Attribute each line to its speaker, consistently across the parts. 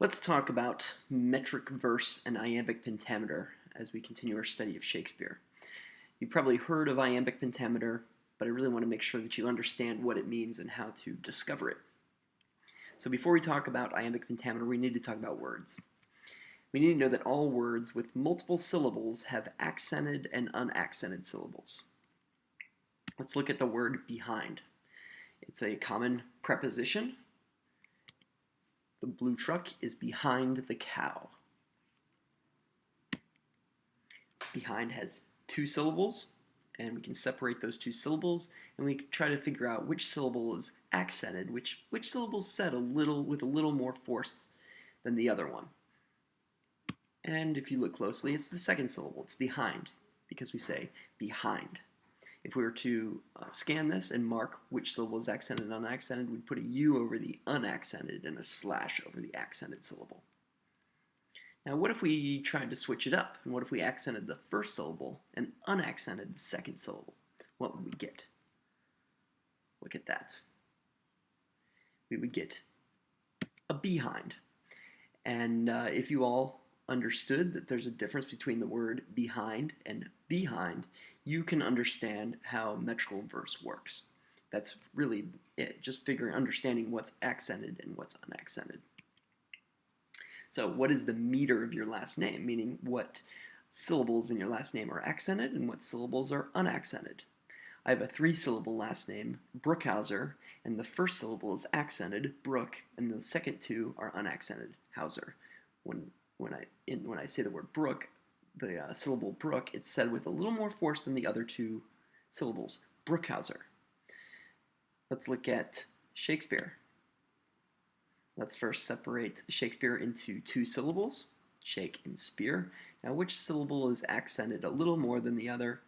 Speaker 1: Let's talk about metric verse and iambic pentameter as we continue our study of Shakespeare. You've probably heard of iambic pentameter, but I really want to make sure that you understand what it means and how to discover it. So before we talk about iambic pentameter, we need to talk about words. We need to know that all words with multiple syllables have accented and unaccented syllables. Let's look at the word behind. It's a common preposition. The blue truck is behind the cow. Behind has two syllables, and we can separate those two syllables, and we try to figure out which syllable is accented, which syllable is said with a little more force than the other one. And if you look closely, it's the second syllable. It's the hind, because we say behind. If we were to scan this and mark which syllable is accented and unaccented, we'd put a U over the unaccented and a slash over the accented syllable. Now, what if we tried to switch it up? And what if we accented the first syllable and unaccented the second syllable? What would we get? Look at that. We would get a behind. And if you all understood that there's a difference between the word behind and behind, you can understand how metrical verse works. That's really it, just understanding what's accented and what's unaccented. So what is the meter of your last name, meaning what syllables in your last name are accented and what syllables are unaccented? I have a 3-syllable last name, Brookhauser, and the first syllable is accented, Brook, and the second two are unaccented, Hauser. When I say the word Brook, the syllable Brook, it's said with a little more force than the other two syllables, Brookhauser. Let's look at Shakespeare. Let's first separate Shakespeare into two syllables, Shake and Speare. Now, which syllable is accented a little more than the other?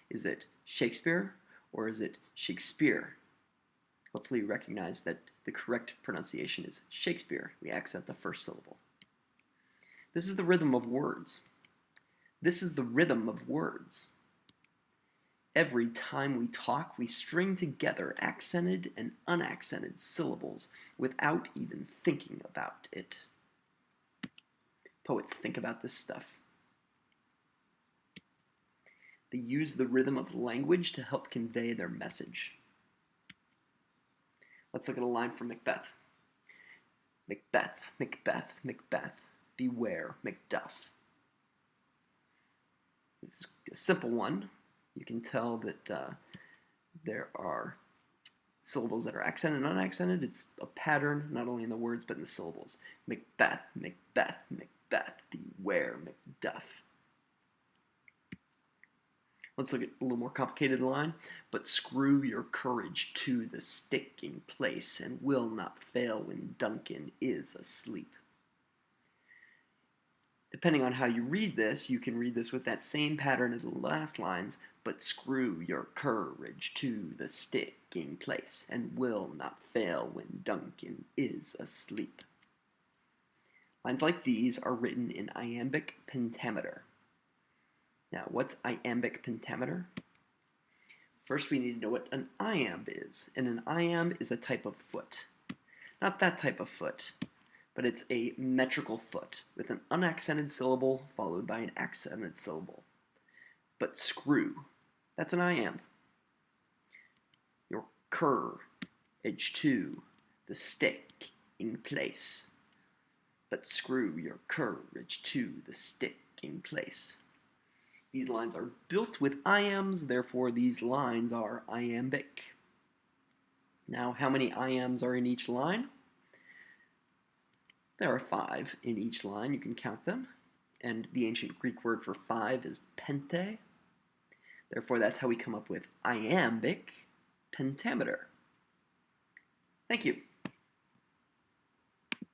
Speaker 1: Is it Shakespeare or is it Shakespeare? Hopefully you recognize that the correct pronunciation is Shakespeare. We accent the first syllable. This is the rhythm of words. This is the rhythm of words. Every time we talk, we string together accented and unaccented syllables without even thinking about it. Poets think about this stuff. They use the rhythm of language to help convey their message. Let's look at a line from Macbeth. Macbeth, Macbeth, Macbeth, beware Macduff. This is a simple one. You can tell that there are syllables that are accented and unaccented. It's a pattern, not only in the words, but in the syllables. Macbeth, Macbeth, Macbeth, beware Macduff. Let's look at a little more complicated line. But screw your courage to the sticking place, and will not fail when Duncan is asleep. Depending on how you read this, you can read this with that same pattern as the last lines, but screw your courage to the sticking place, and will not fail when Duncan is asleep. Lines like these are written in Iambic Pentameter. Now, what's Iambic Pentameter? First, we need to know what an iamb is, and an iamb is a type of foot. Not that type of foot, but it's a metrical foot with an unaccented syllable followed by an accented syllable. But screw, that's an iamb. Your courage to the stick in place. But screw your courage to the stick in place. These lines are built with iambs, therefore these lines are iambic. Now, how many iambs are in each line? There are 5 in each line. You can count them. And the ancient Greek word for 5 is pente. Therefore, that's how we come up with iambic pentameter. Thank you.